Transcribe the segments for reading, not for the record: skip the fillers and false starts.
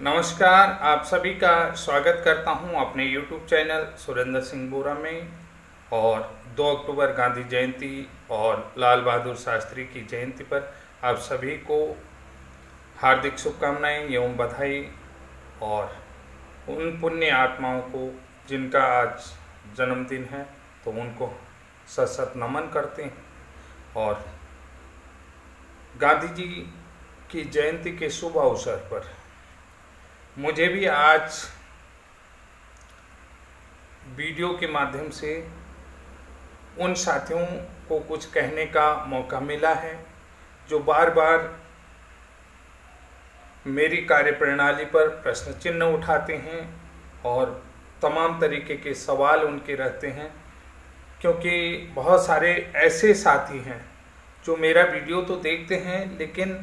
नमस्कार, आप सभी का स्वागत करता हूं अपने YouTube चैनल सुरेंद्र सिंह बोरा में। और 2 अक्टूबर गांधी जयंती और लाल बहादुर शास्त्री की जयंती पर आप सभी को हार्दिक शुभकामनाएं एवं बधाई। और उन पुण्य आत्माओं को जिनका आज जन्मदिन है तो उनको सत सत नमन करते हैं। और गांधी जी की जयंती के शुभ अवसर पर मुझे भी आज वीडियो के माध्यम से उन साथियों को कुछ कहने का मौका मिला है जो बार बार मेरी कार्यप्रणाली पर प्रश्न चिन्ह उठाते हैं और तमाम तरीके के सवाल उनके रहते हैं, क्योंकि बहुत सारे ऐसे साथी हैं जो मेरा वीडियो तो देखते हैं लेकिन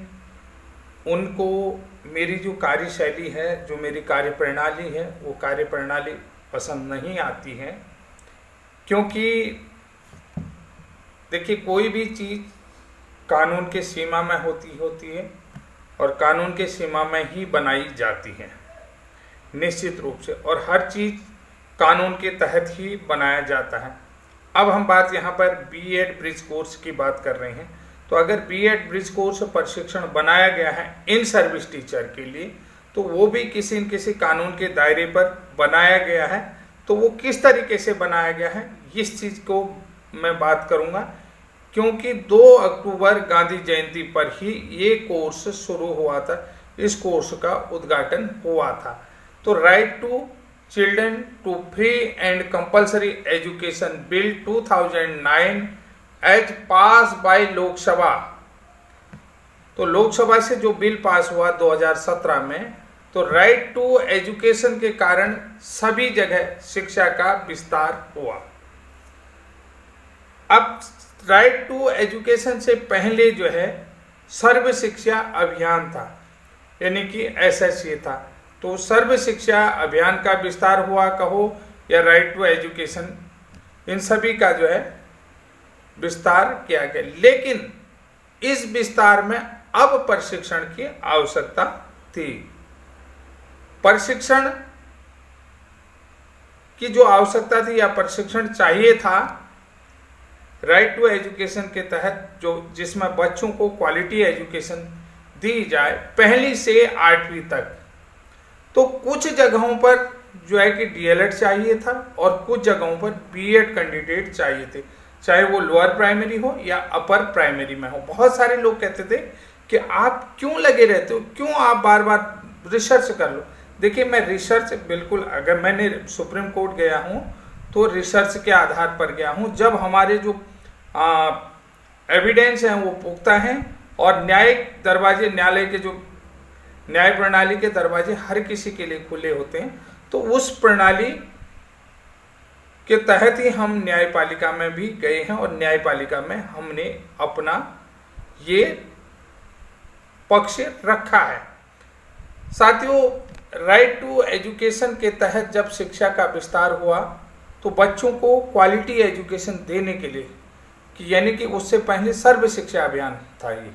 उनको मेरी जो कार्यशैली है, जो मेरी कार्यप्रणाली है, वो कार्यप्रणाली पसंद नहीं आती है। क्योंकि देखिए, कोई भी चीज़ कानून के सीमा में होती है और कानून के सीमा में ही बनाई जाती है निश्चित रूप से, और हर चीज़ कानून के तहत ही बनाया जाता है। अब हम बात यहाँ पर बीएड ब्रिज कोर्स की बात कर रहे हैं। तो अगर बीएड ब्रिज कोर्स प्रशिक्षण बनाया गया है इन सर्विस टीचर के लिए, तो वो भी किसी न किसी कानून के दायरे पर बनाया गया है। तो वो किस तरीके से बनाया गया है, इस चीज़ को मैं बात करूँगा, क्योंकि 2 अक्टूबर गांधी जयंती पर ही ये कोर्स शुरू हुआ था, इस कोर्स का उद्घाटन हुआ था। तो right to children to free and compulsory education bill 2009 as pass by Lok Sabha, तो लोकसभा से जो बिल पास हुआ 2017 में, तो राइट टू एजुकेशन के कारण सभी जगह शिक्षा का विस्तार हुआ। अब राइट टू एजुकेशन से पहले जो है सर्व शिक्षा अभियान था, यानी कि एसएसए था। तो सर्व शिक्षा अभियान का विस्तार हुआ कहो या राइट टू एजुकेशन, इन सभी का जो है विस्तार किया गया। लेकिन इस विस्तार में अब प्रशिक्षण की आवश्यकता थी। प्रशिक्षण की जो आवश्यकता थी या प्रशिक्षण चाहिए था राइट टू एजुकेशन के तहत, जो जिसमें बच्चों को क्वालिटी एजुकेशन दी जाए 1ली से 8वीं तक। तो कुछ जगहों पर जो है कि डीएलएड चाहिए था और कुछ जगहों पर बीएड कैंडिडेट चाहिए थे, चाहे वो लोअर प्राइमरी हो या अपर प्राइमरी में हो। बहुत सारे लोग कहते थे कि आप क्यों लगे रहते हो, क्यों आप बार बार रिसर्च कर लो। देखिए, मैं रिसर्च बिल्कुल, अगर मैंने सुप्रीम कोर्ट गया हूँ तो रिसर्च के आधार पर गया हूँ, जब हमारे जो एविडेंस हैं वो पुख्ता हैं और न्यायिक दरवाजे, न्यायालय के जो न्याय प्रणाली के दरवाजे हर किसी के लिए खुले होते हैं। तो उस प्रणाली के तहत ही हम न्यायपालिका में भी गए हैं और न्यायपालिका में हमने अपना ये पक्ष रखा है। साथियों, राइट टू एजुकेशन के तहत जब शिक्षा का विस्तार हुआ तो बच्चों को क्वालिटी एजुकेशन देने के लिए, कि यानी कि उससे पहले सर्व शिक्षा अभियान था ये,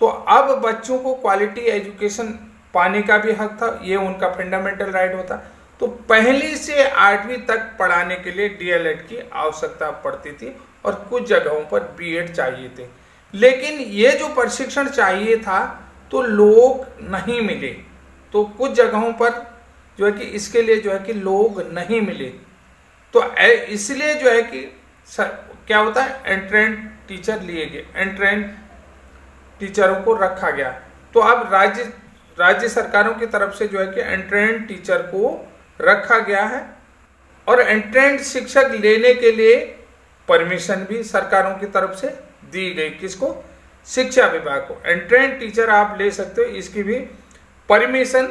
तो अब बच्चों को क्वालिटी एजुकेशन पाने का भी हक था, ये उनका फंडामेंटल राइट होता। तो 1ली से 8वीं तक पढ़ाने के लिए डीएलएड की आवश्यकता पड़ती थी और कुछ जगहों पर बीएड चाहिए थे। लेकिन ये जो प्रशिक्षण चाहिए था तो लोग नहीं मिले, तो कुछ जगहों पर जो है कि इसके लिए जो है कि लोग नहीं मिले। तो इसलिए जो है कि क्या होता है, एंट्रेंस टीचर लिए गए, एंट्रेंस टीचरों को रखा गया। तो अब राज्य सरकारों की तरफ से जो है कि एंट्रेंस टीचर को रखा गया है और एंट्रेंस शिक्षक लेने के लिए परमिशन भी सरकारों की तरफ से दी गई। किसको? शिक्षा विभाग को। एंट्रेंस टीचर आप ले सकते हो, इसकी भी परमिशन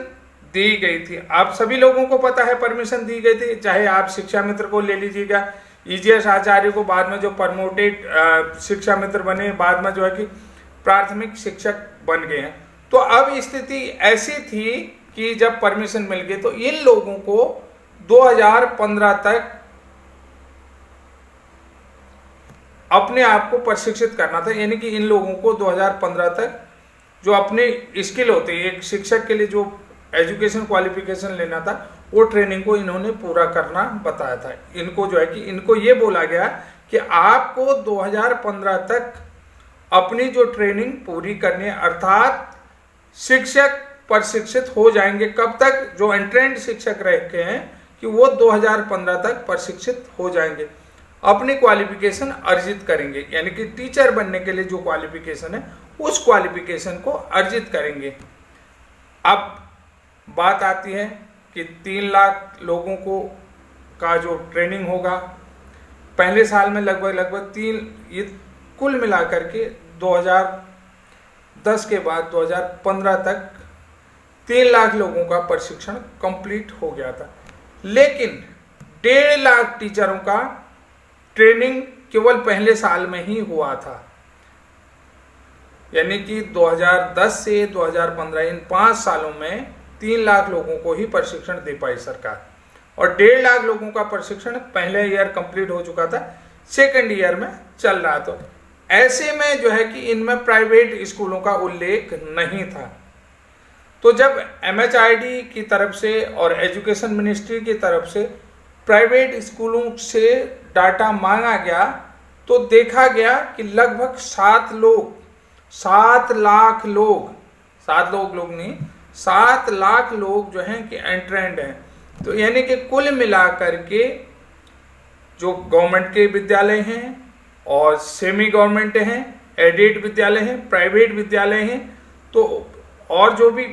दी गई थी। आप सभी लोगों को पता है परमिशन दी गई थी, चाहे आप शिक्षा मित्र को ले लीजिएगा, ईजीएस आचार्य को बाद में जो प्रमोटेड शिक्षा मित्र बने, बाद में जो है कि प्राथमिक शिक्षक बन गए हैं। तो अब स्थिति ऐसी थी कि जब परमिशन मिल गई तो इन लोगों को 2015 तक अपने आप को प्रशिक्षित करना था, यानी कि इन लोगों को 2015 तक जो अपने स्किल होते हैं, एक शिक्षक के लिए जो एजुकेशन क्वालिफिकेशन लेना था वो ट्रेनिंग को इन्होंने पूरा करना बताया था। इनको जो है कि इनको ये बोला गया कि आपको 2015 तक अपनी जो ट्रेनिंग पूरी करनी है, अर्थात शिक्षक प्रशिक्षित हो जाएंगे। कब तक? जो एंट्रेंड शिक्षक रखे हैं कि वो 2015 तक प्रशिक्षित हो जाएंगे, अपनी क्वालिफिकेशन अर्जित करेंगे, यानी कि टीचर बनने के लिए जो क्वालिफिकेशन है उस क्वालिफिकेशन को अर्जित करेंगे। अब बात आती है कि 3 लाख लोगों को का जो ट्रेनिंग होगा पहले साल में लगभग 3, ये कुल मिलाकर के 2010 के बाद 2015 तक 3 लाख लोगों का प्रशिक्षण कंप्लीट हो गया था। लेकिन 1.5 लाख टीचरों का ट्रेनिंग केवल पहले साल में ही हुआ था, यानी कि 2010 से 2015 इन 5 सालों में 3 लाख लोगों को ही प्रशिक्षण दे पाई सरकार, और 1.5 लाख लोगों का प्रशिक्षण पहले ईयर कंप्लीट हो चुका था, सेकंड ईयर में चल रहा। तो ऐसे में जो है कि इनमें प्राइवेट स्कूलों का उल्लेख नहीं था। तो जब MHRD की तरफ से और एजुकेशन मिनिस्ट्री की तरफ से प्राइवेट स्कूलों से डाटा मांगा गया तो देखा गया कि लगभग 7 लाख लोग जो हैं कि एंट्रेंड हैं। तो यानी कि कुल मिलाकर के जो गवर्नमेंट के विद्यालय हैं और सेमी गवर्नमेंट हैं, एडेड विद्यालय हैं, प्राइवेट विद्यालय हैं, तो और जो भी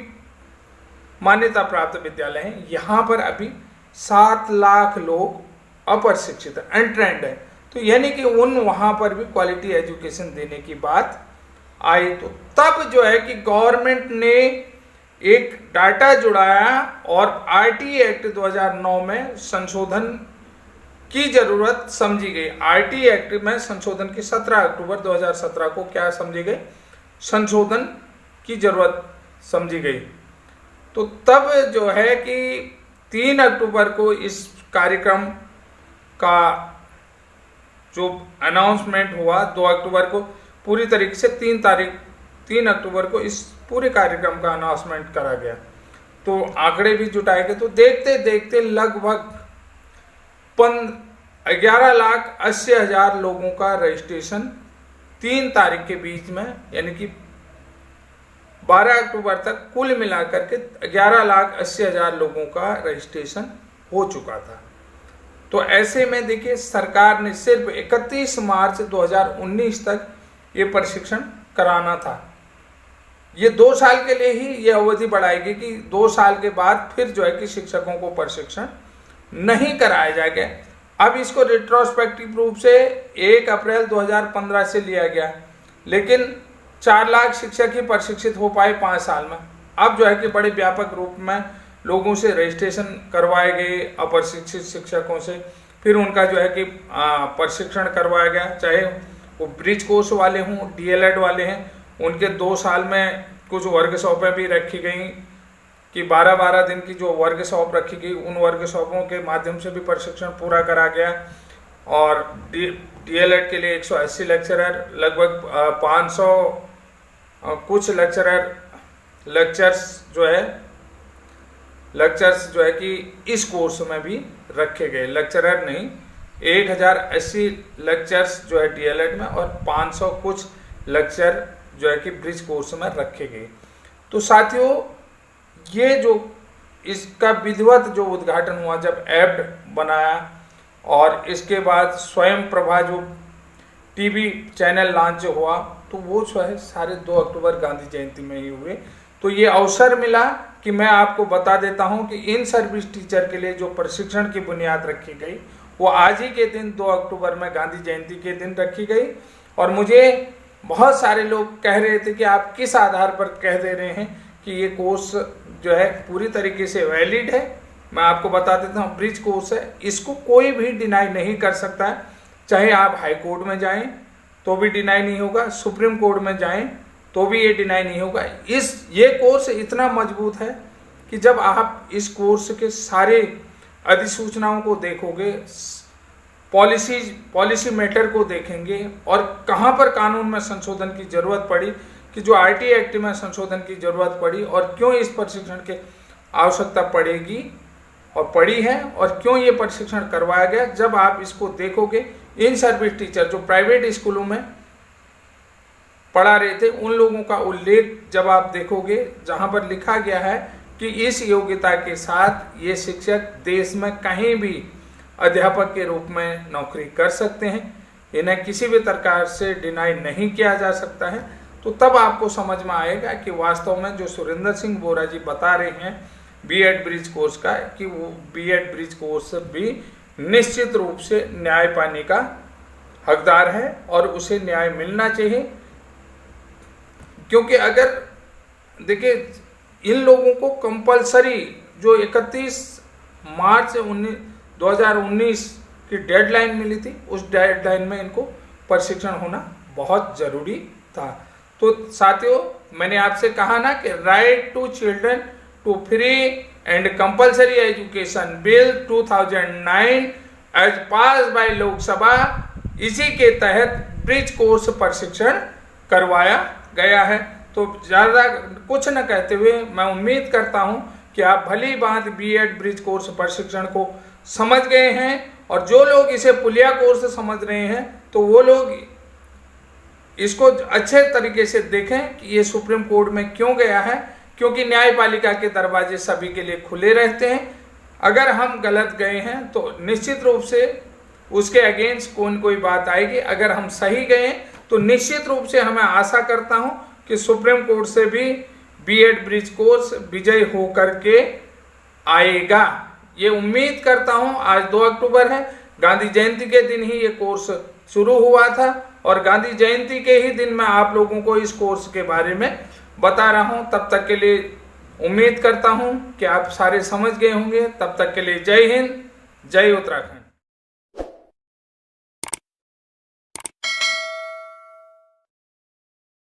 मान्यता प्राप्त विद्यालय हैं, यहाँ पर अभी 7 लाख लोग अप्रशिक्षित एंट्रेंड है। तो यानी कि वहाँ पर भी क्वालिटी एजुकेशन देने की बात आई। तो तब जो है कि गवर्नमेंट ने एक डाटा जुड़ाया और RT एक्ट 2009 में संशोधन की जरूरत समझी गई। RT एक्ट में संशोधन की 17 अक्टूबर 2017 को क्या समझी गई? संशोधन की जरूरत समझी गई। तो तब जो है कि 3 अक्टूबर को इस कार्यक्रम का जो अनाउंसमेंट हुआ, 2 अक्टूबर को पूरी तरीके से 3 अक्टूबर को इस पूरे कार्यक्रम का अनाउंसमेंट करा गया। तो आंकड़े भी जुटाए गए। तो देखते देखते लगभग 11,80,000 लोगों का रजिस्ट्रेशन 3 तारीख के बीच में, यानी कि 12 अक्टूबर तक कुल मिलाकर के 11,80,000 लोगों का रजिस्ट्रेशन हो चुका था। तो ऐसे में देखिए सरकार ने सिर्फ 31 मार्च 2019 तक ये प्रशिक्षण कराना था। ये 2 साल के लिए ही ये अवधि बढ़ाएगी कि 2 साल के बाद फिर जो है कि शिक्षकों को प्रशिक्षण नहीं कराया जाएगा। अब इसको रिट्रोस्पेक्टिव रूप से 1 अप्रैल 2015 से लिया गया, लेकिन 4 लाख शिक्षक ही प्रशिक्षित हो पाए 5 साल में। अब जो है कि बड़े व्यापक रूप में लोगों से रजिस्ट्रेशन करवाए गए अप्रशिक्षित शिक्षकों से, फिर उनका जो है कि प्रशिक्षण करवाया गया, चाहे वो ब्रिज कोर्स वाले हों, DLED वाले हैं, उनके 2 साल में कुछ वर्कशॉपें भी रखी गई कि 12-12 दिन की जो वर्कशॉप रखी गई, उन वर्कशॉपों के माध्यम से भी प्रशिक्षण पूरा करा गया। और DLED के लिए 180 लेक्चरर, लगभग 500 कुछ लेक्चर्स जो है कि इस कोर्स में भी रखे गए। लेक्चरर नहीं, 1080 लेक्चर्स जो है DLED में और 500 कुछ लेक्चर जो है कि ब्रिज कोर्स में रखे गए। तो साथियों, ये जो इसका विधिवत जो उद्घाटन हुआ जब ऐप बनाया और इसके बाद स्वयं प्रभा जो टीवी चैनल लॉन्च हुआ, तो वो जो है सारे 2 अक्टूबर गांधी जयंती में ही हुए। तो ये अवसर मिला कि मैं आपको बता देता हूं कि इन सर्विस टीचर के लिए जो प्रशिक्षण की बुनियाद रखी गई वो आज ही के दिन 2 अक्टूबर में गांधी जयंती के दिन रखी गई। और मुझे बहुत सारे लोग कह रहे थे कि आप किस आधार पर कह दे रहे हैं कि ये कोर्स जो है पूरी तरीके से वैलिड है। मैं आपको बता देता हूँ, ब्रिज कोर्स है, इसको कोई भी डिनाई नहीं कर सकता है। चाहे आप हाई कोर्ट में जाएं तो भी डिनाई नहीं होगा, सुप्रीम कोर्ट में जाएं तो भी ये डिनाई नहीं होगा। ये कोर्स इतना मजबूत है कि जब आप इस कोर्स के सारे अधिसूचनाओं को देखोगे, पॉलिसी मैटर को देखेंगे और कहाँ पर कानून में संशोधन की जरूरत पड़ी, कि जो RT एक्ट में संशोधन की जरूरत पड़ी और क्यों इस प्रशिक्षण के आवश्यकता पड़ेगी और पड़ी है, और क्यों ये प्रशिक्षण करवाया गया। जब आप इसको देखोगे, इन सर्विस टीचर जो प्राइवेट स्कूलों में पढ़ा रहे थे उन लोगों का उल्लेख जब आप देखोगे, जहां पर लिखा गया है कि इस योग्यता के साथ ये शिक्षक देश में कहीं भी अध्यापक के रूप में नौकरी कर सकते हैं, इन्हें किसी भी प्रकार से डिनाई नहीं किया जा सकता है। तो तब आपको समझ में आएगा कि वास्तव में जो सुरेंद्र सिंह बोरा जी बता रहे हैं बीएड ब्रिज कोर्स का, कि वो बीएड ब्रिज कोर्स भी निश्चित रूप से न्याय पाने का हकदार है और उसे न्याय मिलना चाहिए। क्योंकि अगर देखिए, इन लोगों को कंपलसरी जो 31 मार्च 2019 की डेडलाइन मिली थी, उस डेडलाइन में इनको प्रशिक्षण होना बहुत ज़रूरी था। तो साथियों, मैंने आपसे कहा ना कि right to children to free and compulsory education bill 2009 as pass by Lok Sabha, इसी के तहत ब्रिज कोर्स प्रशिक्षण करवाया गया है। तो ज़्यादा कुछ न कहते हुए मैं उम्मीद करता हूं कि आप भली बात बीएड ब्रिज कोर्स प्रशिक्षण को समझ गए हैं, और जो लोग इसे पुलिया कोर्स समझ रहे हैं तो वो लोग इसको अच्छे तरीके से देखें कि ये सुप्रीम कोर्ट में क्यों गया है। क्योंकि न्यायपालिका के दरवाजे सभी के लिए खुले रहते हैं। अगर हम गलत गए हैं तो निश्चित रूप से उसके अगेंस्ट कोई बात आएगी, अगर हम सही गए तो निश्चित रूप से हमें आशा करता हूं कि सुप्रीम कोर्ट से भी बीएड ब्रिज कोर्स विजय होकर के आएगा, ये उम्मीद करता हूं। आज 2 अक्टूबर है, गांधी जयंती के दिन ही ये कोर्स शुरू हुआ था, और गांधी जयंती के ही दिन मैं आप लोगों को इस कोर्स के बारे में बता रहा हूं। तब तक के लिए उम्मीद करता हूं कि आप सारे समझ गए होंगे। तब तक के लिए जय हिंद, जय उत्तराखंड।